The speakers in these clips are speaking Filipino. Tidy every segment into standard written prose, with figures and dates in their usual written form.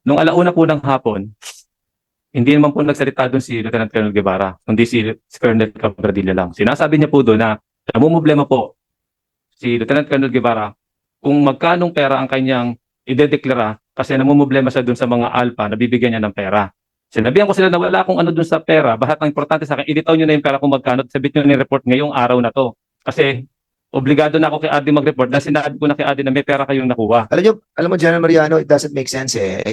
Nung alauna po ng hapon, hindi naman po nagsalita doon si Lieutenant Colonel Guevara, kundi si Colonel Cabradilla lang. Sinasabi niya po doon na namumblema po si Lieutenant Colonel Guevara kung magkanong pera ang kanyang idedeklara kasi namumblema siya doon sa mga alpha na bibigyan niya ng pera. Sinabihan ko sila na wala akong ano doon sa pera, bahat ang importante sa akin, ilitaw niyo na yung pera kung magkano, sabit niyo na yung report ngayong araw na to. Kasi obligado na ako kay Adi mag-report dahil sinabi ko na kay Adi na may pera kayong nakuha. Alam mo, General Mariano, it doesn't make sense eh.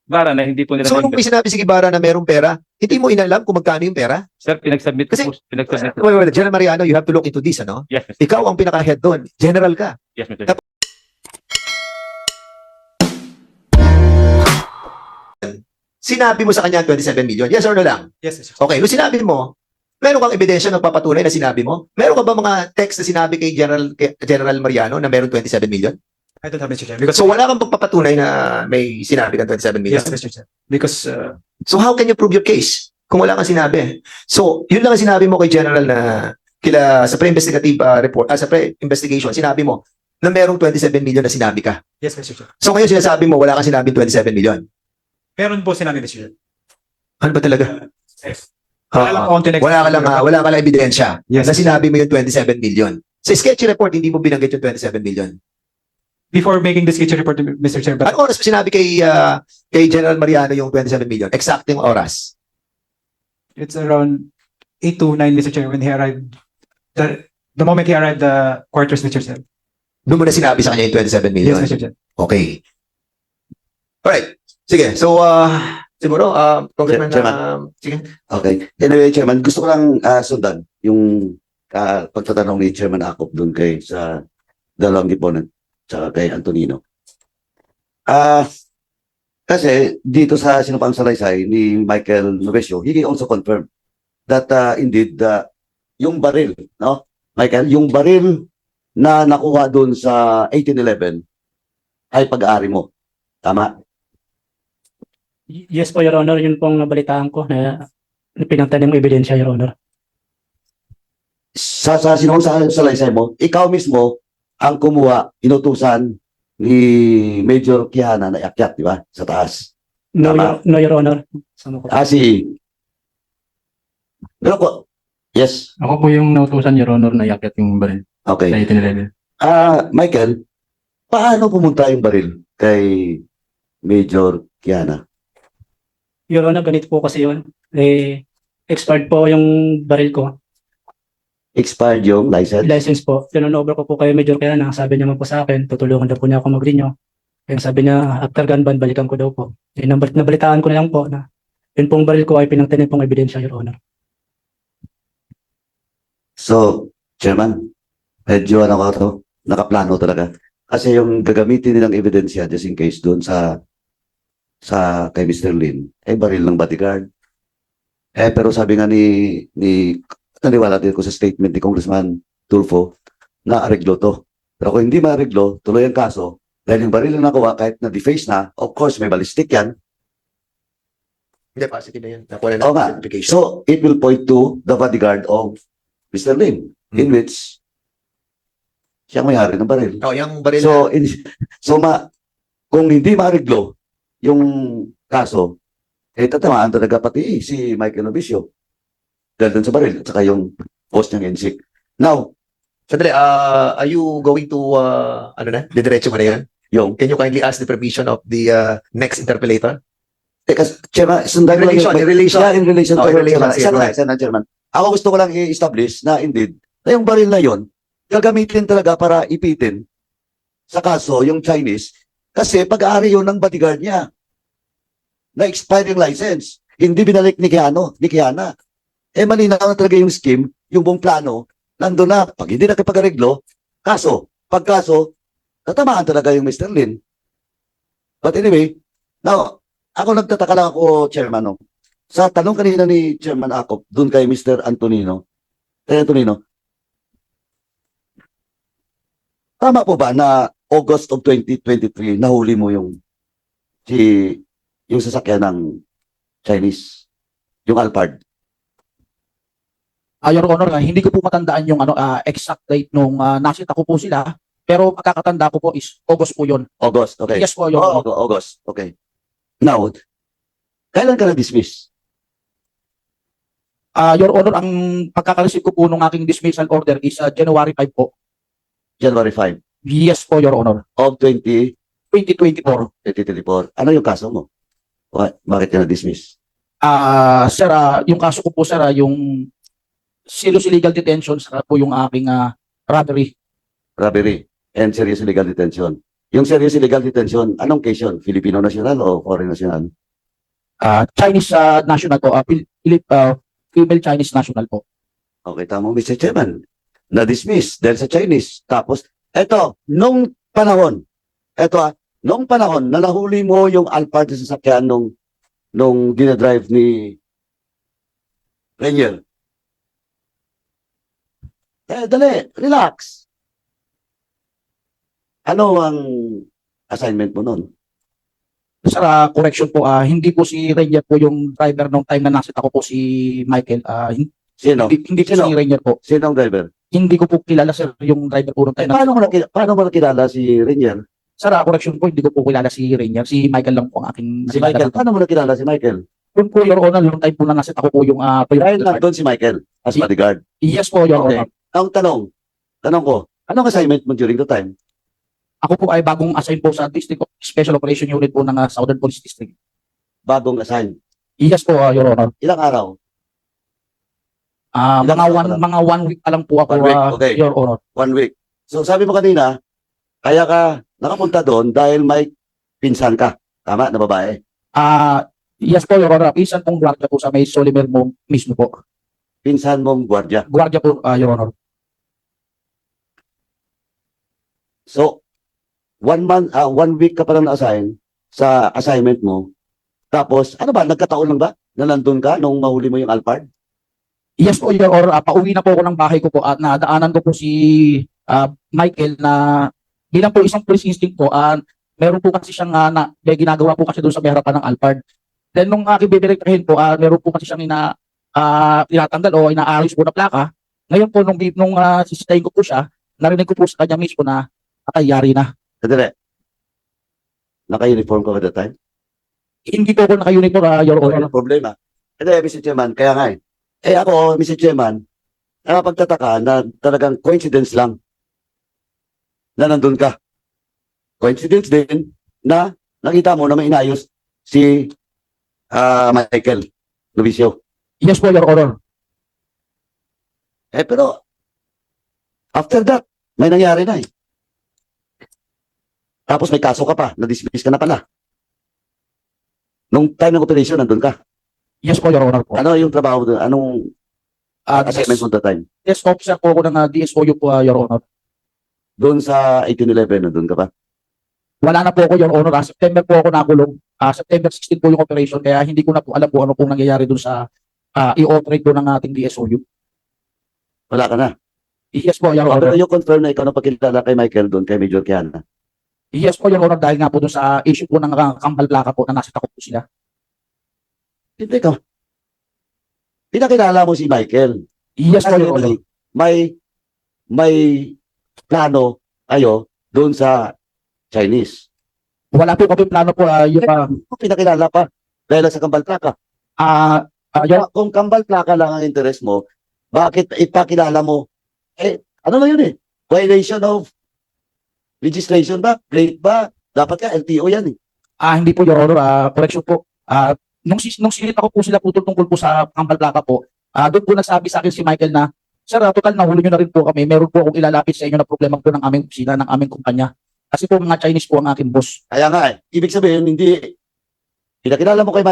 Bara na hindi po nila So, nung may sinabi si Guevara na merong pera, hindi mo inalam kung magkano yung pera? Sir, pinagsubmit ko Kasi- po. Pinagsubmit ko. Wait, General Mariano, you have to look into this, ano? Yes, Mr. Ikaw ang pinaka-head doon. General ka. Yes, Mr. Sinabi mo sa kanya 27 million. Yes or no lang? Yes, Mr. Chair. Okay, nung sinabi mo, meron kang ebidensya nagpapatunay na sinabi mo? Meron ka ba mga text na sinabi kay General Mariano na meron 27 million? I don't have, Mr. Chair. Because, So wala kang magpapatunay na may sinabi kang 27 million? yes, Mr. Chair. Because, So how can you prove your case kung wala kang sinabi? So yun lang ang sinabi mo kay General na sa pre-investigative report, sa pre-investigation, sinabi mo na merong 27 million na sinabi ka. yes, Mr. Chair. So ngayon sinasabi mo wala kang sinabi 27 million. Meron po sinabi, Mr. Chair. Ano ba talaga? Yes. Wala lang Ah, konti na- wala ka lang ebidensya Yes. na sinabi mo yung 27 million. Sa sketchy report, hindi mo binanggit yung 27 million. Before making this sketch report, Mr. Chair, but Anong oras pa sinabi kay General Mariano yung 27 million? Exacting oras. it's around 8 to 9, Mr. Chair, when he arrived. The moment he arrived the quarters, Mr. Chair. Doon mo na sinabi sa kanya yung 27 million. Yes, Mr. Chair. Okay. Alright. Sige. So, siguro, Congressman, Chairman. sige. Okay. Anyway, Chairman, gusto ko lang sundan yung pagtatanong ni Chairman Acop doon kay sa dalawang deponent tsaka kay Antonino. Kasi dito sa sinumpang salaysay ni Michael Novesio, he also confirmed that indeed yung baril, no? Michael, yung baril na nakuha doon sa 1811 ay pag-aari mo. Tama? Yes po, Your Honor. Yun pong nabalitaan ko na pinagtanim ng ebidensya, Your Honor. Sa sinumpang salaysay mo, ikaw mismo ang kumuha, inutusan ni Major Quijana na iakyat, di ba? Sa taas. No, Tama. Your Honor. Sama ko. Pero ko, yes, Ako po yung nautusan, Your Honor, na yakyat yung baril okay. sa 1811. Michael, paano pumunta yung baril kay Major Quijana? Your Honor, ganito po kasi yun. Expired po yung baril ko. Expired yung license? License po. Tinunover ko po kayo, Major, kaya na sabi niya man po sa akin, tutulungan daw po niya ako mag-renew. Kaya sabi niya, after gun ban, balikan ko daw po. Nabalitaan ko na lang po na yun pong baril ko ay pinagtanim pong ebidensya, Your Honor. So, Chairman, medyo ano ka to, nakaplano talaga. Kasi yung gagamitin nilang ebidensya just in case doon sa kay Mr. Lin, baril ng bodyguard. Pero sabi nga naniwala din ko sa statement ni Congressman Tulfo na areglo to. Pero kung hindi maareglo, tuloy ang kaso, dahil yung baril na nakuha kahit na-deface na, of course may ballistic yan. Hindi, positive na yun. Nakuha na Oo nga. certification. So, it will point to the bodyguard of Mr. Lin, in which siya ang may-ari ng baril. Oh, yung baril So, kung hindi maareglo yung kaso, tatamaan talaga pati si Michael Novicio. Dahil dun sa baril, at saka yung post niyang NSIC. Now, Sandali, are you going to, didiretso mo na yan? yung, Can you kindly ask the permission of the next interpellator? Chairman, sundan ko lang In relation. Yeah, in relation Oh, to in relation, Chairman. sige, Isa na, Chairman. Ako gusto ko lang i-establish na indeed, na yung baril na yon gagamitin talaga para ipitin sa kaso yung Chinese kasi pag-aari yun ng bodyguard niya na expiring license. Hindi binalik ni Quijana. Malinaw na talaga yung scheme, yung buong plano, nandun na. Pag hindi nakipag-areglo, pagkaso, tatamaan talaga yung Mr. Lin. But anyway, now, ako nagtataka lang ako, Chairman, no? Sa tanong kanina ni Chairman Acop, dun kay Mr. Antonino, tama po ba na August of 2023, nahuli mo yung sasakyan ng Chinese, yung Alphard? Your Honor, hindi ko po matandaan yung exact date nung nasita ko po sila. Pero pagkakatanda ko po is August po yun. August, okay. Yes po, Your Oh, Honor. August, okay. Now, kailan ka na-dismiss? Your Honor, ang pagkakareceive ko po nung aking dismissal order is January 5 po. January 5 Yes po, Your Honor. of 2024. 2024. Ano yung kaso mo? Bakit ka na-dismiss? Sir, yung kaso ko po, sir, yung serious illegal detention, saka po yung aking robbery. Robbery and serious illegal detention. Yung serious illegal detention, anong case yun? Filipino national o foreign national? Chinese national po. Female Chinese national po. Okay, tama, Mr. Chairman. Na-dismiss dahil sa Chinese. Tapos, nung panahon na nahuli mo yung Alphard sa sasakyan nung dinadrive ni Rainier. Dali, relax. Ano ang assignment mo nun? Sir, correction po, hindi po si Rainier po yung driver nung time na nasit ako po si Michael. Sino? Hindi po Sino? si Rainier po. Sino ang driver? Hindi ko po kilala, sir, yung driver po nung time na Paano mo nakilala si Rainier? Sir, correction po, hindi ko po kilala si Rainier. Si Michael lang po ang aking Si Michael. nakilala. Paano mo nakilala si Michael? Yun po, Your Honor, yung time po na nasit ako po yung Dahil Toyota. nandun si Michael as bodyguard. Yes po, Your Okay. Honor. Ang tanong ko, anong assignment mo during the time? Ako po ay bagong assign po sa District of Special Operation Unit po ng Southern Police District. Bagong assign. Yes po, Your Honor. Ilang araw? Mga Ilang araw mga 1 week pa lang po ako, 1 week, okay. Your Honor. 1 week. So sabi mo kanina, kaya ka nakapunta doon dahil may pinsan ka. Tama, na babae. Yes po, Your Honor. Isan pong guardia po sa may Solimer mo mismo po. Pinsan mong gwardiya. Guardia po, Your Honor. So, 1 week ka pa lang na-assign sa assignment mo. Tapos, ano ba, nagkataon lang ba na nandun ka nung mahuli mo yung Alphard? Yes po, Your Honor. Pauwi na po ako ng bahay ko po at nadaanan ko po si Michael na bilang po isang police instinct po, meron po kasi siyang may ginagawa po kasi doon sa may harapan ng Alphard. Then nung aking bibirektahin po, meron po kasi siyang tinatanggal o inaayos po na plaka. Ngayon po, nung sisitayin ko po siya, narinig ko po sa kanya mismo na yari na. Kadali. Naka-uniform ka at that time? Hindi po ako naka-uniform, Your Ano Honor. ang problema? Hindi, Mr. Chairman, kaya nga eh. Ako, Mr. Chairman, nakapagtataka na talagang coincidence lang na nandun ka. Coincidence din na nakita mo na may inayos si Michael Novicio. Yes po, Your Honor. Pero, after that, may nangyari na eh. Tapos may kaso ka pa, na-dismiss ka na pala. Nung time ng operation, nandun ka. Yes po, Your Honor po. Ano yung trabaho doon? Anong assignment mo that time? Desk officer po ako ng DSOU po, Your Honor. Doon sa 1811, nandun ka pa? Wala na po ako, Your Honor. September po ako nakulong. September 16 po yung operation, kaya hindi ko na po alam po ano pong nangyayari doon sa i-operate po ng ating DSOU. Wala ka na. Yes po, Your Pero Honor. yung confirm na ikaw na pagkilala kay Michael doon, kay Major Kiana. Yes po, Your Honor, dahil nga po doon sa issue po ng kambal plaka po na nasa takot po sila. Hindi ka. Pinakilala mo si Michael. Yes po, Your Honor. May plano kayo doon sa Chinese. Wala po kami plano po, Pinakilala pa dahil sa kambal plaka. Kung kambal plaka lang ang interest mo, bakit ipakilala mo? Ano na yun eh? Violation of registration ba? Plate ba? Dapat ka, LTO yan eh. Hindi po, Your Honor. Correction po. Nung sinit ako po sila po tungkol po sa kambal plaka po, doon po nagsabi sa akin si Michael na, Sir, total nahuli nyo na rin po kami. Meron po akong ilalapit sa inyo na problema po ng aming opisina, ng aming kumpanya. Kasi po mga Chinese po ang aking boss. Kaya nga eh. Ibig sabihin, hindi, pinakilala mo kay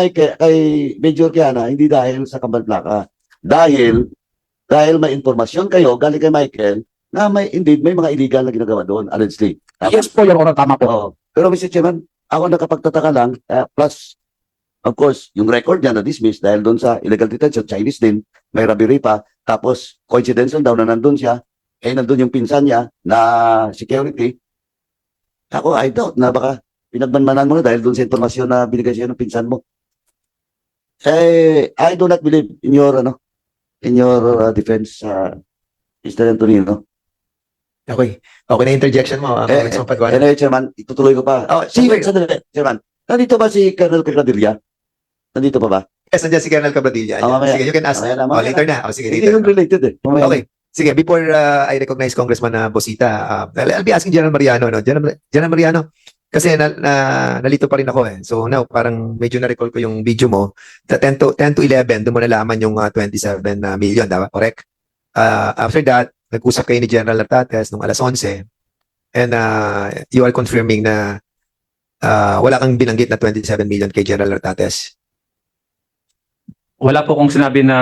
Major Kiana, hindi dahil sa kambal plaka. Dahil may informasyon kayo, galing kay Michael, na indeed, may mga illegal na ginagawa doon, allegedly. Yes po, Your Honor. Tama po. Oo. Pero Mr. Chairman, ako nakapagtataka lang, plus, of course, yung record niya na-dismiss dahil doon sa illegal detention, Chinese din, may robbery pa, tapos coincidental daw na nandun siya, nandun yung pinsan niya na security. Ako, I doubt na baka pinagmanmanan mo na dahil doon sa informasyon na binigay siya ng pinsan mo. I do not believe in your, defense, Mr. Antonino. Okay. Okay na interjection mo, Congressman Paduano. Anyway, Chairman, itutuloy ko pa. Oh, Sandali, Chairman. Nandito ba si Colonel Quebradilla? Nandito pa ba? Yes, nandiyan si Colonel Cabradilla. Mamaya. Sige, you can ask. Mamaya na, Oh, mamaya later na. Oh, sige, Hindi later yun na. related eh. Mamaya na. Okay. Sige, before I recognize Congressman Bosita, I'll be asking General Mariano. No? General Mariano, kasi nalito pa rin ako eh. So now, parang medyo na-recall ko yung video mo. 10 to 11, doon mo nalaman yung 27 million, diba? Correct? After that, nag-usap kayo ni General Nartates nung alas 11. And you are confirming na wala kang binanggit na 27 million kay General Nartates. Wala po kong sinabi na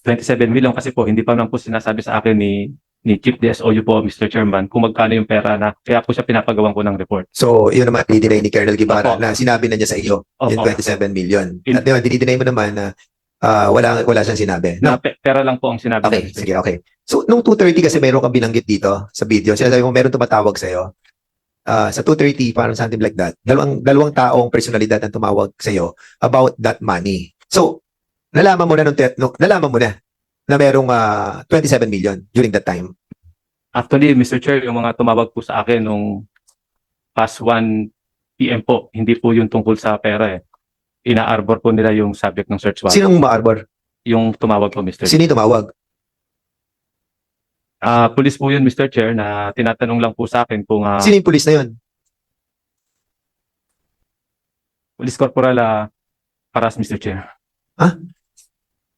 27 million kasi po hindi pa naman po sinasabi sa akin ni Chief DSOU po, Mr. Chairman, kung magkano yung pera na kaya po siya pinapagawan ko ng report. So, yun naman, dinay ni Colonel Guevara Opo. na sinabi na niya sa iyo, yung Opo. 27 million. In- At yun, dinay mo naman na wala siyang sinabi. No? Na pera lang po ang sinabi. Okay, niya. sige, okay. So, nung 2:30 kasi meron kang binanggit dito sa video. Sinasabi mo meron tumatawag sa iyo. Sa 2:30, parang something like that. Dalawang taong personalidad ang tumawag sa iyo about that money. So, nalaman mo na merong 27 million during that time. Actually, Mr. Chair, yung mga tumawag po sa akin nung past 1 PM po, hindi po yung tungkol sa pera eh. Ina-arbor po nila yung subject ng search warrant. Sinong ma-arbor? Yung tumawag po, Mr. Chair. Sino yung tumawag? Police po yun, Mr. Chair, na tinatanong lang po sa akin kung Sino yung police na yun? Police Corporal Paras, Mr. Chair.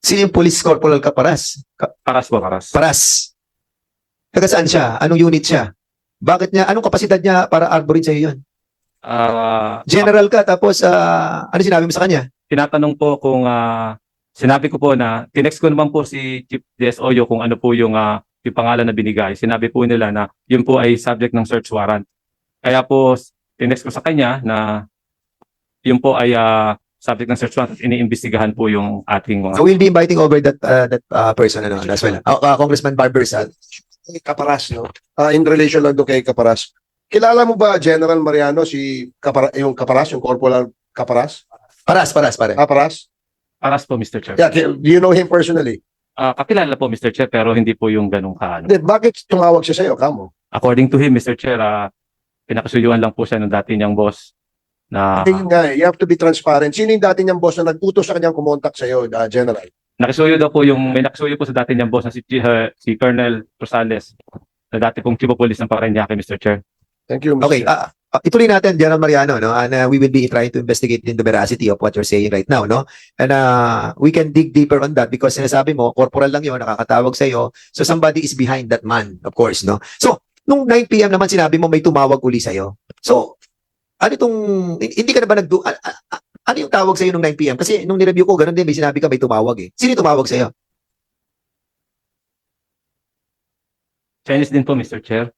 Sino yung police corporal Caparas? Paras po, Paras. Paras. Taga saan siya? Anong unit siya? Bakit niya? Anong kapasidad niya para arborin sa iyo yun? General ka, tapos ano sinabi mo sa kanya? Tinatanong po kung sinabi ko po na tinext ko naman po si Chief DSOU kung ano po yung pangalan na binigay. Sinabi po nila na yun po ay subject ng search warrant. Kaya po tinext ko sa kanya na yun po ay subject ng search warrant at iniimbestigahan po yung ating mga So we'll be inviting over that person as well. Congressman Barbersad. Kay Caparas, no? In relation lang doon kay Caparas. Kilala mo ba, General Mariano, yung Caparas, yung Corporal Caparas? Paras, pare. Caparas? Paras po, Mr. Chair. Yeah, do you know him personally? Kakilala po, Mr. Chair, pero hindi po yung ganong kaano. Then, bakit tumawag siya sa'yo, kamo? According to him, Mr. Chair, pinakasuyuan lang po siya ng dati niyang boss na Yun nga eh, you have to be transparent. Sino yung dati niyang boss na nag-utos sa kanyang kumontak sa'yo, General? nakisuyo daw po may nakisuyo po sa dati niyang boss na si Colonel Rosales na dati pong chief of police ng Parañaque, Mr. Chair. Thank you, Mr. Okay, Chair. ituloy natin, General Mariano, no? And we will be trying to investigate in the veracity of what you're saying right now, no? And we can dig deeper on that because sinasabi mo, corporal lang yun, nakakatawag sa iyo. So somebody is behind that man, of course, no? So, nung 9 PM naman sinabi mo may tumawag uli sa iyo. So, ano itong, hindi ka na ba ano yung tawag sa iyo nung 9 PM? Kasi nung nireview ko, ganun din, may sinabi ka may tumawag eh. Sino yung tumawag sa iyo? Chinese din po, Mr. Chair.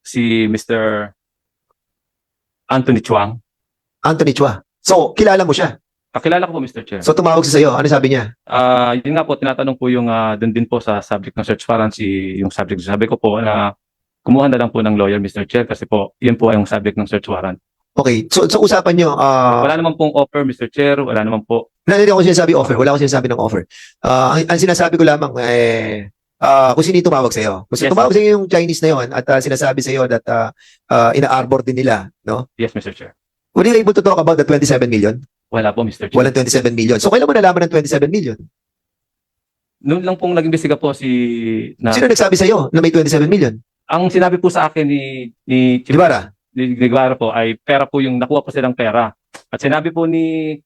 Si Mr. Anthony Chuang. Anthony Chua. So, kilala mo siya. Kakilala ko po, Mr. Chair. So, tumawag siya sa iyo. Ano sabi niya? Yun nga po, tinatanong po yung dun din po sa subject ng search warrant yung subject. Sabi ko po na kumuha na lang po ng lawyer, Mr. Chair, kasi po, yun po ay yung subject ng search warrant. Okay, so usapan niyo, Wala naman pong offer, Mr. Chair. Wala naman po. hindi ako sinasabi offer. Wala akong sinasabi ng offer. Ang sinasabi ko lamang, kung sino yung tumawag sa iyo. Kung sino Yes, tumawag sa iyo yung Chinese na yon at sinasabi sa iyo that ina-arbor din nila, no? Yes, Mr. Chair. Were you able to talk about the 27 million? Wala po, Mr. Chair. Walang 27 million. So, kailan mo nalaman ng 27 million? Noon lang pong nag-imbestiga po Sino nagsabi sa iyo na may 27 million? ang sinabi po sa akin ni Chief Guevara? ni Guevara po ay pera po yung nakuha po silang pera. At sinabi po ni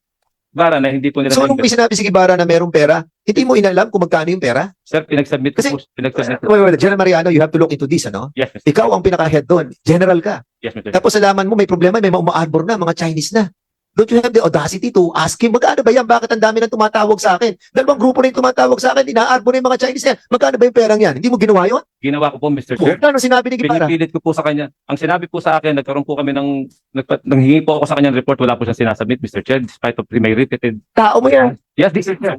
Guevara na hindi po nila So, nung may sinabi si Guevara na merong pera, hindi mo inalam kung magkano yung pera? Sir, pinag-submit ko Kasi- po. Pinag-submit ko. Wait, General Mariano, you have to look into this, ano? Yes, Mr. Ikaw ang pinaka-head doon. General ka. Yes, Mr. Tapos alaman mo, may problema, may mga uma-arbor na, mga Chinese na. Don't you have the audacity to ask him, magkano ba yan? Bakit ang dami nang tumatawag sa akin? Dalawang grupo na yung tumatawag sa akin, ina-arbor na yung mga Chinese yan. Magkano ba yung perang yan? Hindi mo ginawa yun? Ginawa ko po, Mr. Chair. Ano sinabi ni Guevara? Pinipilit ko po sa kanya. Ang sinabi po sa akin, nagkaroon po kami nanghingi po ako sa kanya ng report, wala po siyang sinasubmit, Mr. Chair, despite of may repeated. Tao mo yan. Yes, Mr. Chair.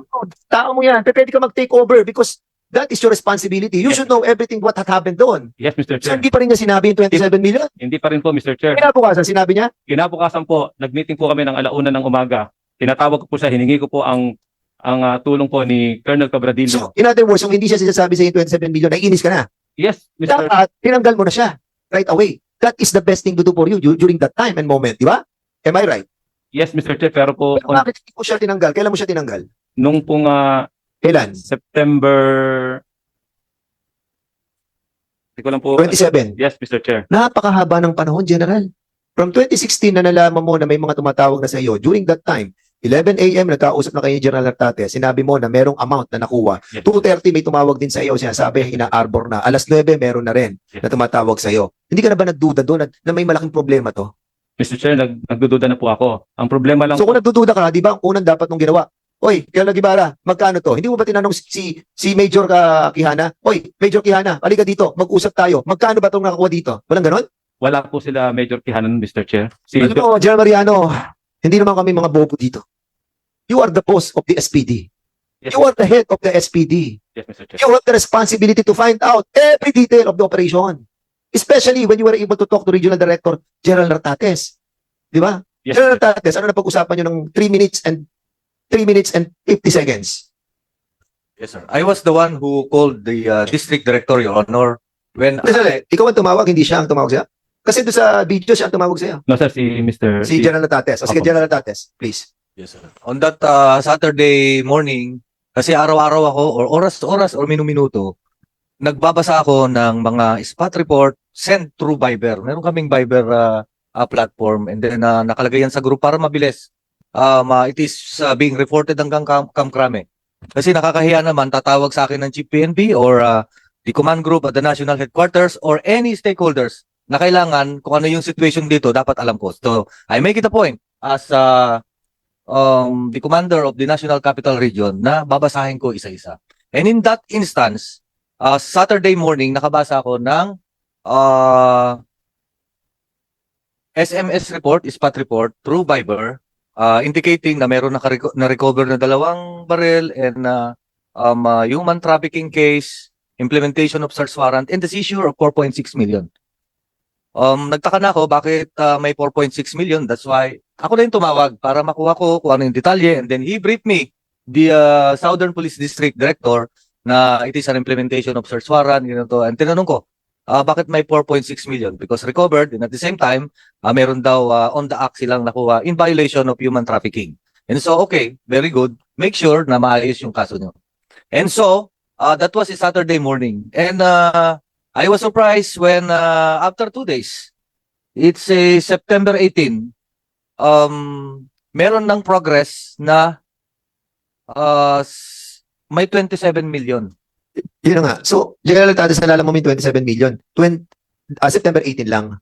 Tao mo yan. Pwede ka mag-take over because that is your responsibility. You Yes. should know everything what had happened doon. Yes, Mr. So, Chair. hindi pa rin niya sinabi yung 27 million? Hindi pa rin po, Mr. Chair. Kinabukasan, sinabi niya? Kinabukasan po, nag-meeting po kami ng 1:00 ng umaga. Tinatawag ko po siya, hiningi ko po ang tulong po ni Colonel Cabradillo. So, in other words, kung hindi siya sinasabi sa iyo 27 million, naiinis ka na. Yes, Mr. Dapat, tinanggal mo na siya right away. That is the best thing to do for you during that time and moment, di ba? Am I right? Yes, Mr. Chair, pero po, Pero bakit hindi mo siya tinanggal? Kailan mo siya tinanggal? nung pong Kailan? September, hindi ko lang po, 27. yes, Mr. Chair. Napakahaba ng panahon, General. From 2016 na nalaman mo na may mga tumatawag na sa iyo, during that time, 11 a.m. nagkausap na kayo ni General Nartate, sinabi mo na merong amount na nakuha. Yes. 2:30 may tumawag din sa iyo, sinasabi ina-arbor na. Alas 9 meron na rin Yes. na tumatawag sa iyo. Hindi ka na ba nagduda doon na may malaking problema to? Mr. Chair, nagdududa na po ako. Ang problema lang So kung nagdududa ka, di ba ang unang dapat mong ginawa? Oy, Colonel Guevara, magkano to? Hindi mo ba tinanong si Major Quijana? Oy, Major Quijana, halika dito, mag-usap tayo. Magkano ba itong nakakuha dito? Walang ganon? wala po sila Major Kihanan, Mr. Chair. Si Alam mo, General Mariano, hindi naman kami mga bobo dito. You are the boss of the SPD. Yes, You are the head of the SPD. yes, Mr. Chair. You have the responsibility to find out every detail of the operation. Especially when you were able to talk to Regional Director General Nartates. Di ba? Yes, General Nartates, ano na pag-usapan nyo ng 3 minutes and 50 seconds? Yes, sir. I was the one who called the district director, Your Honor, when Sandali, ikaw ang tumawag, hindi siya ang tumawag sa'yo? Kasi doon sa video siya ang tumawag sa'yo. No, sir, si Mr. Si General Nartates. O sige, Opo. General Nartates, please. Yes, sir. On that Saturday morning, kasi araw-araw ako, or oras-oras, or minu-minuto, nagbabasa ako ng mga spot report sent through Viber. Meron kaming Viber platform, and then nakalagay yan sa group para mabilis. It is being reported hanggang Kamkrame. Kasi nakakahiya naman, tatawag sa akin ng Chief PNP or the command group at the national headquarters or any stakeholders na kailangan kung ano yung situation dito, dapat alam ko. So, I make it a point as the commander of the National Capital Region na babasahin ko isa-isa. And in that instance, Saturday morning, nakabasa ako ng SMS report, spot report through Viber, indicating na meron na-recover na 2 barrel and human trafficking case, implementation of search warrant, and the seizure of 4.6 million. Nagtaka na ako bakit may 4.6 million. That's why ako na yung tumawag para makuha ko kung ano yung detalye. And then he briefed me, the Southern Police District Director, na it is an implementation of search warrant. To. And tinanong ko, bakit may 4.6 million? Because recovered, and at the same time, meron daw on the act silang nakuha in violation of human trafficking. And so, okay, very good. Make sure na maayos yung kaso nyo. And so, that was a Saturday morning. And I was surprised when after 2 days, it's a September 18, meron ng progress na may 27 million. Yun na nga. So, General Nartates, nalala mo may 27 million. September 18 lang.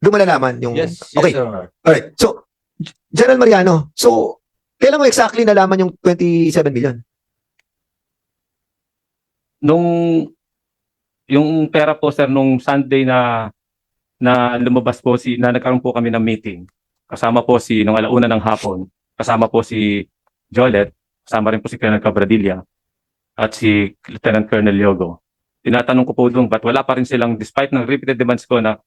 Doon malalaman yung... Yes, Okay. Your Honor. Alright. So, General Mariano, so, kailan mo exactly nalaman yung 27 million? Yung pera po, sir, nung Sunday na lumabas po na nagkaroon po kami ng meeting. Kasama po nung alauna ng hapon, kasama po si Jolet, kasama rin po si Colonel Cabradilla at si Lieutenant Colonel Yogo. Tinatanong ko po doon, ba't wala pa rin silang, despite ng repeated demands ko na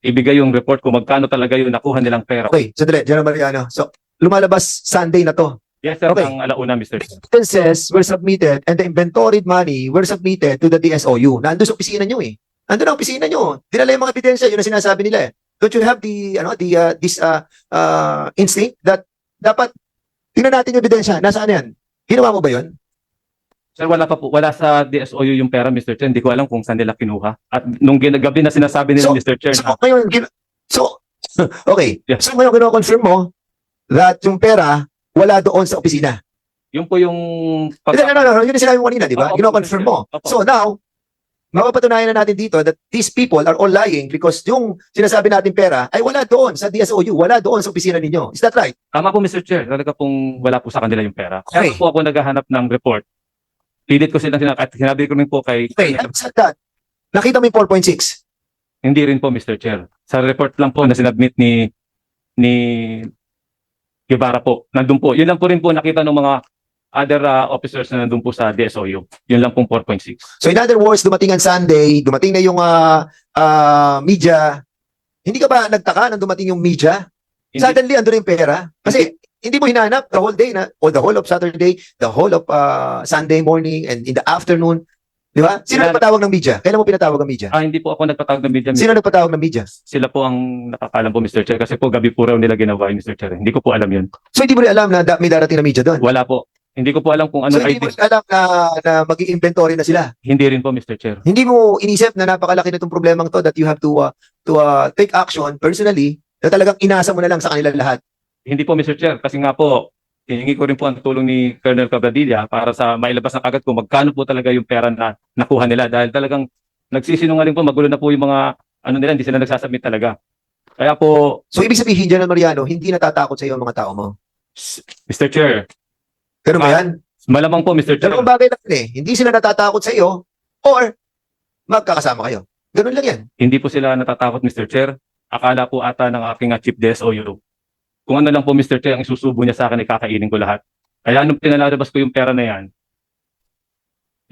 ibigay yung report kung magkano talaga yung nakuha nilang pera. Okay, sandali, General Mariano. So, lumalabas Sunday na to. Yes, sir, Okay. ang alauna, Mr. Chair. Expenses were submitted and the inventoried money were submitted to the DSOU. Nandun sa opisina nyo eh. Nandun ang opisina nyo. Dinala yung mga ebidensya, yun ang sinasabi nila eh. Don't you have this instinct that dapat tingnan natin yung ebidensya. Nasaan yan? Ginawa mo ba yun? Sir, wala sa DSOU yung pera, Mr. Chair. Hindi ko alam kung saan nila kinuha. At nung gabi na sinasabi nila, So- Mr. Chair, So, na ngayon, okay. Yeah. So, ngayon, kino-confirm mo that yung pera wala doon sa opisina. yun po yung... No. Yun yung sinabi mo kanina, di ba? Opo, Kino-confirm mo. Opo. So, now, mapapatunayan na natin dito that these people are all lying because yung sinasabi natin pera ay wala doon sa DSOU, wala doon sa opisina ninyo. Is that right? Tama po, Mr. Chair. Talaga pong wala po sa kanila yung pera. Okay. Kaya po ako naghahanap ng report. Pilit ko silang at sinabi ko rin po kay... Okay, having said that, nakita mo yung 4.6. Hindi rin po, Mr. Chair. Sa report lang po na sinadmit ni Guevara po. Nandun po. Yun lang po rin po nakita ng mga other officers na nandun po sa DSOU. Yun lang pong 4.6. So in other words, dumating ang Sunday, dumating na yung media. Hindi ka ba nagtaka nang dumating yung media? Hindi, Suddenly, andun na yung pera. Kasi hindi mo hinanap the whole day, o the whole of Saturday, the whole of Sunday morning, and in the afternoon. Di ba? Sino Kilala- nagpatawag ng media? Kailan mo pinatawag ang media? Hindi po ako nagpatawag ng media. Sino nagpatawag ng media? Sila po ang nakakalam po, Mr. Chair. Kasi po gabi po raw nila ginawa yun, Mr. Chair. Hindi ko po alam yun. So hindi mo rin alam na may darating na media doon? Wala po. Hindi ko po alam kung So anong hindi mo ID. rin alam na mag-i-inventory na sila? Hindi rin po, Mr. Chair. Hindi mo inisip na napakalaki na itong problemang to that you have to take action personally na talagang inasa mo na lang sa kanila lahat? Hindi po, Mr. Chair. Kasi nga po, hihingi ko rin po ang tulong ni Colonel Cabradilla para sa mailabas na kagad kung magkano po talaga yung pera na nakuha nila. Dahil talagang nagsisinungaling po, magulo na po yung mga ano nila, hindi sila nagsasubmit talaga. Kaya po, So ibig sabihin, General Mariano, hindi natatakot sa iyo ang mga tao mo? Mr. Chair, Ganun ba yan? malamang po, Mr. Chair. Dalawang bagay lang eh. Hindi sila natatakot sa iyo or magkakasama kayo. Ganun lang yan. Hindi po sila natatakot, Mr. Chair. Akala po ata ng aking chief DSOU. Kung ano lang po, Mr. Chair, ang isusubo niya sa akin ay kakainin ko lahat. Kaya nung pinalalabas ko yung pera na yan,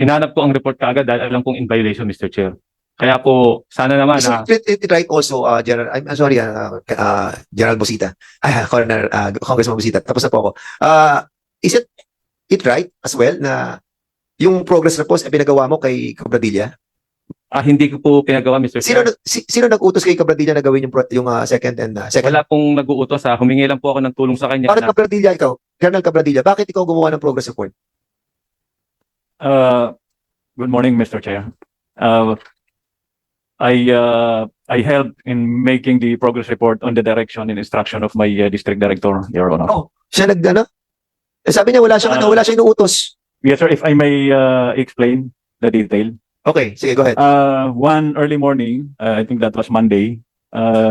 hinanap ko ang report kaagad dahil alam kong in violation, Mr. Chair. Kaya po, sana naman So, na it right also, General, I'm sorry, General Busita. Congressman Busita. Tapos na po ako. Is it right as well na yung progress report ay pinagawa mo kay Cabradilla? hindi ko po pinagawa, Mr. Sino Chair. sino nag-utos kay Cabradilla na gawin yung second and second? Wala pong nag-uutos. Humingi lang po ako ng tulong sa kanya. Bakit Na, Cabradilla ikaw? Colonel Cabradilla, bakit ikaw gumawa ng progress report? Good morning, Mr. Chair. I helped in making the progress report on the direction and instruction of my district director, Your Honor. Oh, siya sabi niya wala siyang wala siyang inuutos. Yes, sir. If I may explain the detail. Okay, sige, go ahead. One early morning, I think that was Monday,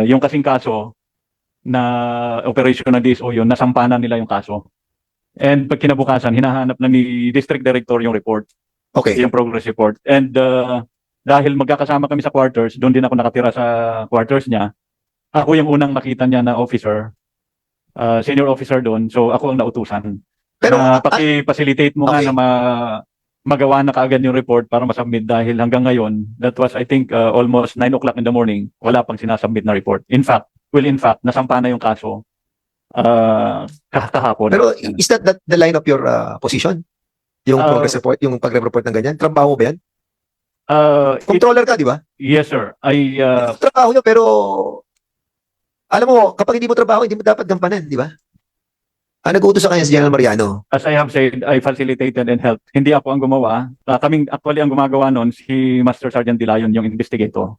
yung kasing kaso na operation ng DSO yun, nasampanan nila yung kaso. And pag kinabukasan, hinahanap na ni district director yung report, Okay. yung progress report. And dahil magkakasama kami sa quarters, doon din ako nakatira sa quarters niya. Ako yung unang nakita niya na officer, senior officer doon. So ako ang nautusan. Pero Na paki-facilitate mo okay. nga na magawa na kaagad yung report para masubmit dahil hanggang ngayon, that was I think almost 9 o'clock in the morning, wala pang sinasubmit na report. In fact, nasampa na yung kaso kahapon. pero is that the line of your position? Yung progress report, yung pagre-report ng ganyan? Trabaho mo ba yan? Controller ka, di ba? Yes, sir. Trabaho nyo, pero alam mo, kapag hindi mo trabaho, hindi mo dapat gampanan, di ba? Nag-uutos sa kanya si General Mariano. As I have said, I facilitated and helped. Hindi ako ang gumawa. Kaming actually ang gumagawa noon, si Master Sergeant Dilayon, yung investigator.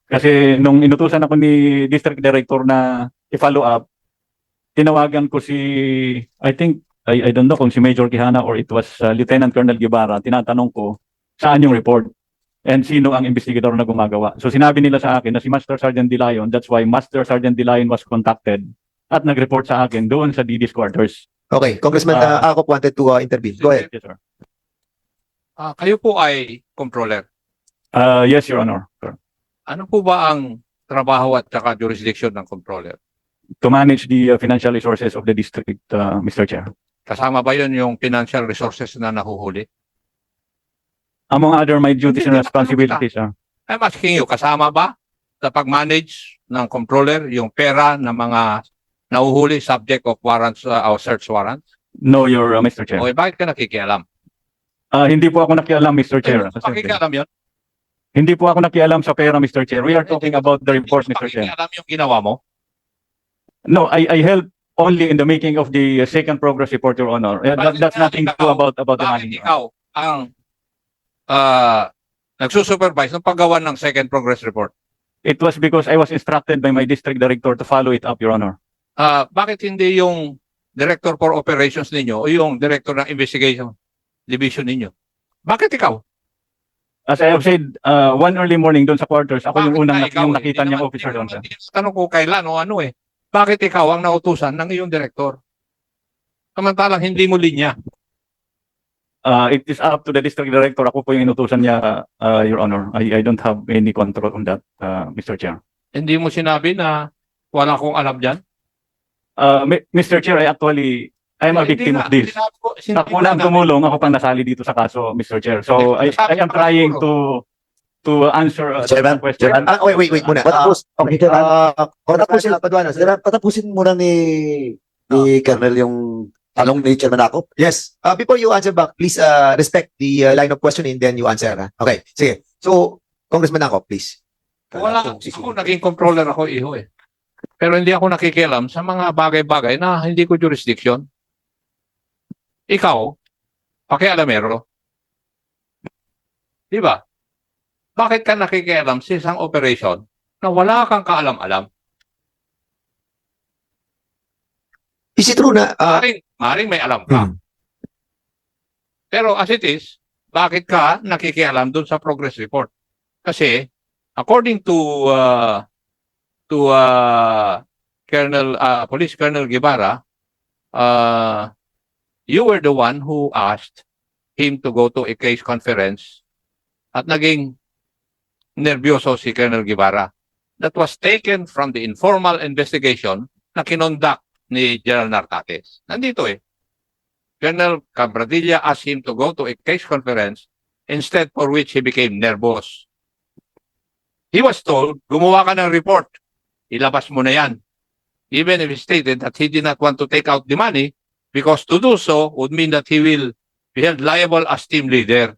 Kasi nung inutusan ako ni District Director na i-follow up, tinawagan ko si, I think, I don't know kung si Major Quijana or it was Lieutenant Colonel Guevara, tinatanong ko, saan yung report? And sino ang investigator na gumagawa? So sinabi nila sa akin na si Master Sergeant Dilayon, that's why Master Sergeant Dilayon was contacted at nag-report sa akin doon sa DD's quarters. Okay, Congressman Akop wanted to intervene. Go ahead. Yes, sir. Kayo po ay controller. Yes, Your Honor. Sir. Ano po ba ang trabaho at saka jurisdiction ng controller? To manage the financial resources of the district, Mr. Chair. Kasama ba yun yung financial resources na nahuhuli? Among other my duties and Hindi, responsibilities, sir. I'm asking you, kasama ba sa pag-manage ng controller yung pera ng mga nahuhuli subject of warrants or search warrants? No, Your Mr. Chair. Okay, bakit ka nakikialam? Hindi po ako nakialam, Mr. Chair. Pakikialam yun? Hindi po ako nakialam sa pera, Mr. Chair. We are talking about the report, Mr. Chair. Pakikialam yung ginawa mo? No, I helped only in the making of the second progress report, Your Honor. That's nothing to do about the money. Bakit ikaw ang nagsusupervise ng paggawa ng second progress report? It was because I was instructed by my district director to follow it up, Your Honor. Bakit hindi yung director for operations ninyo o yung director ng investigation division ninyo? Bakit ikaw? As I have said, one early morning doon sa quarters, ako yung Bakit unang nga ikaw? yung nakita Hindi niyang naman- officer doon, sir. hindi naman tanong ko kailan o ano eh. Bakit ikaw ang nautusan ng iyong director? Samantalang hindi mo linya. It is up to the district director. Ako po yung inutusan niya, Your Honor. I don't have any control on that, Mr. Chair. Hindi mo sinabi na wala akong alam dyan? Mr. Chair, I'm a victim of this. Ako lang tumulong, ako pang nasali dito sa kaso, Mr. Chair. So I am trying to answer Chairman, the question. Chairman. Wait muna. Okay, Chairman. Patapusin, Paduano. Patapusin muna ni Colonel yung Tanong ni Chairman Akop. Yes. Before you answer back, please respect the line of questioning, then you answer. Okay, sige. So, Congressman Ako, please. Wala, ako naging controller ako, iho eh. Pero hindi ako nakikialam sa mga bagay-bagay na hindi ko jurisdiction. Ikaw, pakialamero. Di ba? Bakit ka nakikialam sa isang operation na wala kang kaalam-alam? Is it true na Maring may alam ka. Pero as it is, bakit ka nakikialam dun sa progress report? Kasi according to Police Colonel Guevara, you were the one who asked him to go to a case conference at naging nervyoso si Colonel Guevara. That was taken from the informal investigation na kinonduct ni General Nartates. Nandito eh. Colonel Cabradilla asked him to go to a case conference, instead for which he became nervous. He was told, gumawa ka ng report. Ilabas mo na yan. Even if he stated that he did not want to take out the money, because to do so would mean that he will be held liable as team leader.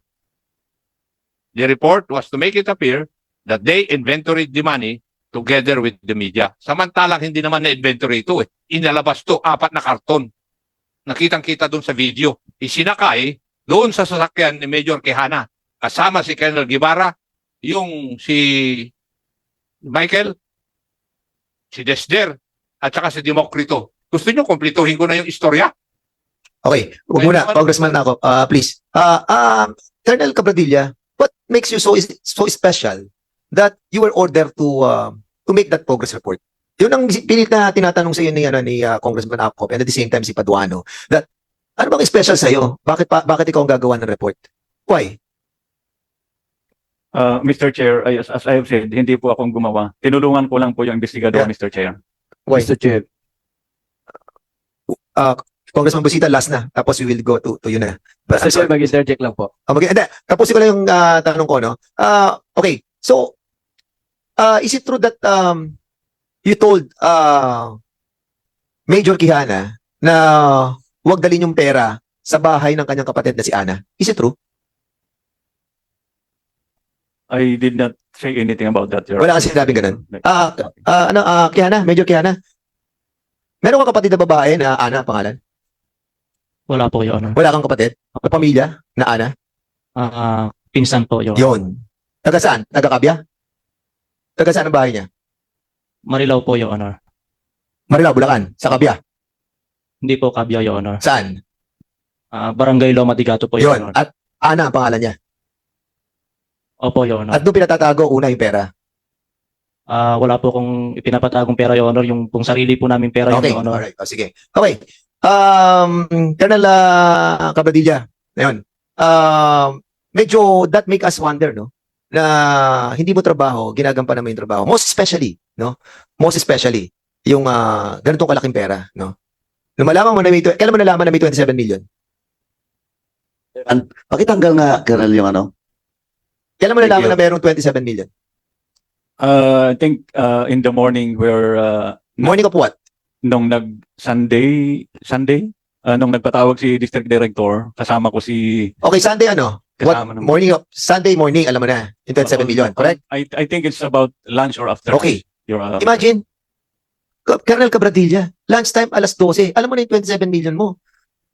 The report was to make it appear that they inventoried the money together with the media. Samantalang hindi naman na-inventory ito eh. Inalabas to, 4 na karton. Nakitang-kita doon sa video. Isinakay doon sa sasakyan ni Major Quijana. Kasama si Colonel Guevara, yung si Michael, si Desder, at saka si Demokrito. Gusto nyo kumplituhin ko na yung istorya? Okay, huwag muna, Congressman Ako, please. Colonel Cabradilla, what makes you so special that you were ordered to make that progress report? Yun ang pilit na tinatanong sa iyo ni Congressman Ako and at the same time si Paduano, that ano bang special sa iyo? Bakit ikaw ang gagawa ng report? Why? Mr. Chair, as I have said, hindi po akong gumawa. Tinulungan ko lang po yung investigador, Yeah. Mr. Chair. Why? Mr. Chair. Congressman Busita, last na. Tapos we will go to you na. But, Mr. Chair, mag-interject lang po. hindi, tapusin ko lang yung tanong ko, no? Okay, so, is it true that you told Major Quijana na huwag dalhin yung pera sa bahay ng kanyang kapatid na si Ana? Is it true? I did not say anything about that, Your Wala kasi sinabing ganun. Quijana, Major Quijana, meron kang kapatid na babae na Ana, pangalan? Wala po, Your Honor. Wala kang kapatid na pamilya na Ana? Pinsan po, Your Honor. Yun. Taga saan? Taga Kabya? Taga saan ang bahay niya? Marilao po, Your Honor. Marilao, Bulacan. Sa Kabya. Hindi po Kabya, Your Honor. Saan? Barangay Loma de Gato po, Your Yun. Honor. At Ana ang pangalan niya. Opo, Your Honor. At doon pinatatago una yung pera. Wala po kung ipinapatagong pera, Your Honor. Yung pong sarili po namin pera, Okay, Your Honor. alright. O, sige. Okay. Colonel Cabradilla, ngayon, medyo that make us wonder, no? Na hindi mo trabaho, ginagampanan mo yung trabaho. Most especially, no? Most especially, yung ganitong kalaking pera, no? Lumalaman mo na may, kailan mo nalaman na may 27 million? Pakitanggal nga, Colonel, yung ano. Kailan mo Thank nalaman you. na mayroong 27 million? I think in the morning where Morning of what? nung Sunday, nung nagpatawag si District Director, kasama ko si Okay, Sunday ano? What? kasama ng- Morning of, Sunday morning, alam mo na, yung 27 million, correct? I think it's about lunch or after. Okay. Your Imagine, Colonel Cabradilla, lunchtime alas 12, alam mo na yung 27 million mo.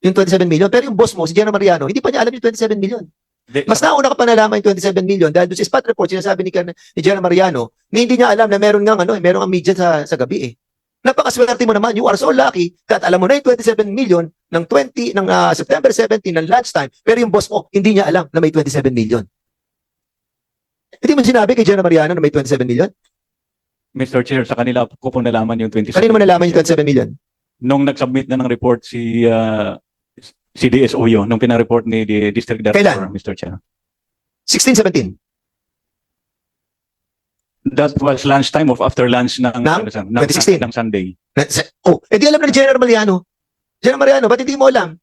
Yung 27 million, pero yung boss mo, si General Mariano, hindi pa niya alam yung 27 million. Mas nauna ka pa nalaman yung 27 million dahil doon sa spot report, sinasabi ni General Mariano, na hindi niya alam na meron nga media sa gabi eh. Napakaswerte mo naman, you are so lucky that alam mo na yung 27 million ng September 17 ng lunchtime, pero yung boss mo, hindi niya alam na may 27 million. Hindi mo sinabi kay General Mariano na may 27 million? Mr. Chair, sa kanila ko po nalaman yung 27. Kanino mo nalaman yung 27 million? Nung nag-submit na ng report si DSO yun, nung pinareport ni District Director, Kailan? Mr. Chair. 16, 17. That was lunchtime of after lunch ng 2016? ng Sunday. Di alam na ni General Mariano. General Mariano, ba't hindi mo alam?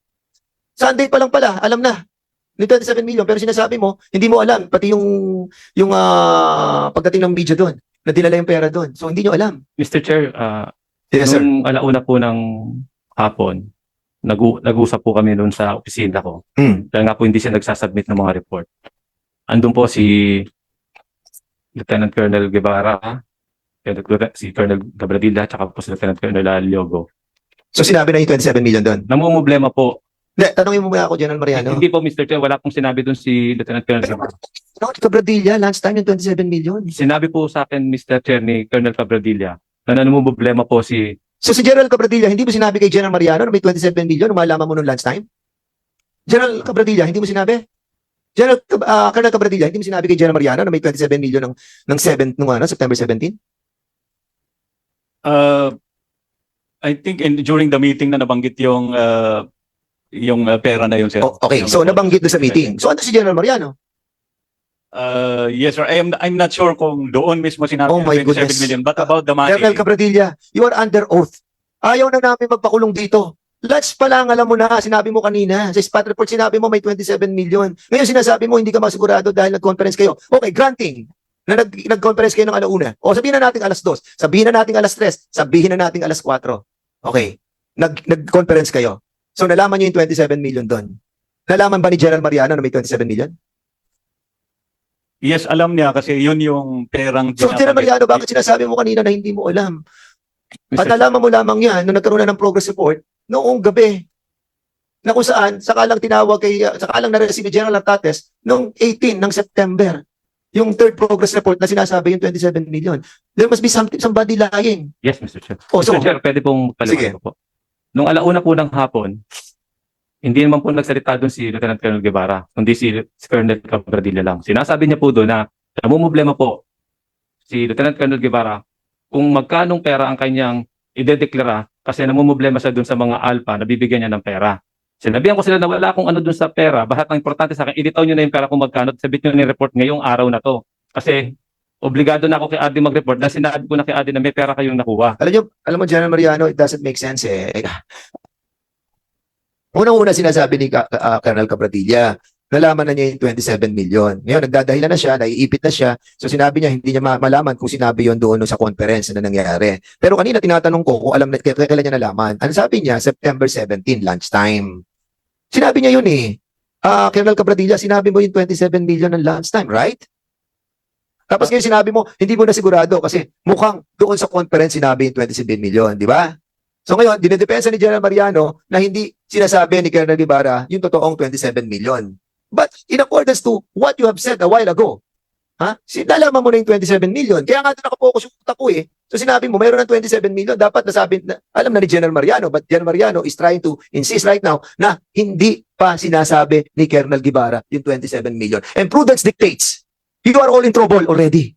Sunday pa lang pala, alam na. Ni 27 million, pero sinasabi mo, hindi mo alam. Pati yung pagdating ng media doon, na dinala yung pera doon. So, hindi nyo alam. Mr. Chair, Yes, sir. nung alauna po ng hapon, nag-usap po kami noon sa opisina ko. Hmm. Dahil nga po hindi siya nagsasubmit ng mga report. Andun po si Lieutenant Colonel Guevara, si Colonel Gabradilla, tsaka po si Lieutenant Colonel Aliogo. So sinabi na yung 27 million doon. Namumblema po. Hindi, tanongin mo muna ako, General Mariano. Hindi po, Mr. Chair, wala pong sinabi doon si Lieutenant Colonel Guevara. No, Cabradilla, last time yung 27 million. Sinabi po sa akin, Mr. Chair, ni Colonel Cabradilla, na namumblema po si... So si General Cabradilla, hindi mo sinabi kay General Mariano na may 27 million nung malaman mo nung lunch time? General Cabradilla, hindi mo sinabi? Colonel Cabradilla, hindi mo sinabi kay General Mariano na may 27 million ng September 17? I think during the meeting na nabanggit yung pera na yun, sir. Oh, okay, so nabanggit doon sa meeting. So ano si General Mariano? Yes, sir. I'm not sure kung doon mismo sinabi Oh my yung 27 goodness. million, but about the money. General Cabradilla, you are under oath. Ayaw na namin magpakulong dito. Lunch pa lang, alam mo na, sinabi mo kanina. Sa spot report, sinabi mo may 27 million. Ngayon sinasabi mo, hindi ka masigurado dahil nag-conference kayo. Okay, granting na nag-conference kayo ng alauna. O sabihin na natin alas 2, sabihin na natin alas 3, sabihin na natin alas 4. Okay, nag-conference kayo. So nalaman niyo yung 27 million doon. Nalaman ba ni General Mariano na may 27 million? Yes, alam niya kasi yun yung perang So General Mariano, bakit sinasabi mo kanina na hindi mo alam? At Mr. nalaman mo lamang yan nung nagkaroon na ng progress report noong gabi na kung saan saka lang na-receive ni General Tates noong 18 ng September yung third progress report na sinasabi yung 27 million. There must be somebody lying. Yes, Mr. Chair. Oh, so, Mr. Chair, pwede pong Sige. paliwanag ko po. Nung alauna po ng hapon, hindi naman po nagsalita doon si Lieutenant Colonel Guevara, kundi si Colonel Cabradilla lang. Sinasabi niya po doon na namumblema po si Lieutenant Colonel Guevara kung magkanong pera ang kanyang idedeklara kasi namumblema siya doon sa mga alpha na bibigyan niya ng pera. Sinabihan ko sila na wala akong ano doon sa pera. Bahat ang importante sa akin, ilitaw niyo na yung pera kung magkano at sabit niyo na yung report ngayong araw na to. Kasi obligado na ako kay Adi mag-report dahil sinabi ko na kay Adi na may pera kayong nakuha. alam mo General Mariano, it doesn't make sense eh. Unang-una sinasabi ni Colonel Cabradilla, nalaman na niya yung 27 million. Ngayon, nagdadahilan na siya, naiipit na siya. So sinabi niya, hindi niya malaman kung sinabi yon doon sa conference na nangyari. Pero kanina tinatanong ko kung alam na, kailan niya nalaman. Ano sabi niya? September 17, lunchtime. Sinabi niya yun eh. Colonel Cabradilla, sinabi mo yung 27 million ng lunchtime, right? Tapos ngayon sinabi mo, hindi mo na sigurado kasi mukhang doon sa conference sinabi yung 27 million, di ba? So ngayon, dinedepensa ni General Mariano na hindi sinasabi ni Colonel Guevara yung totoong 27 million. But in accordance to what you have said a while ago, nalaman mo na yung 27 million. Kaya nga ito nakapokus yung utak ko eh. So sinabi mo, mayroon ng 27 million, dapat nasabi, alam na ni General Mariano, but General Mariano is trying to insist right now na hindi pa sinasabi ni Colonel Guevara yung 27 million. And prudence dictates, you are all in trouble already.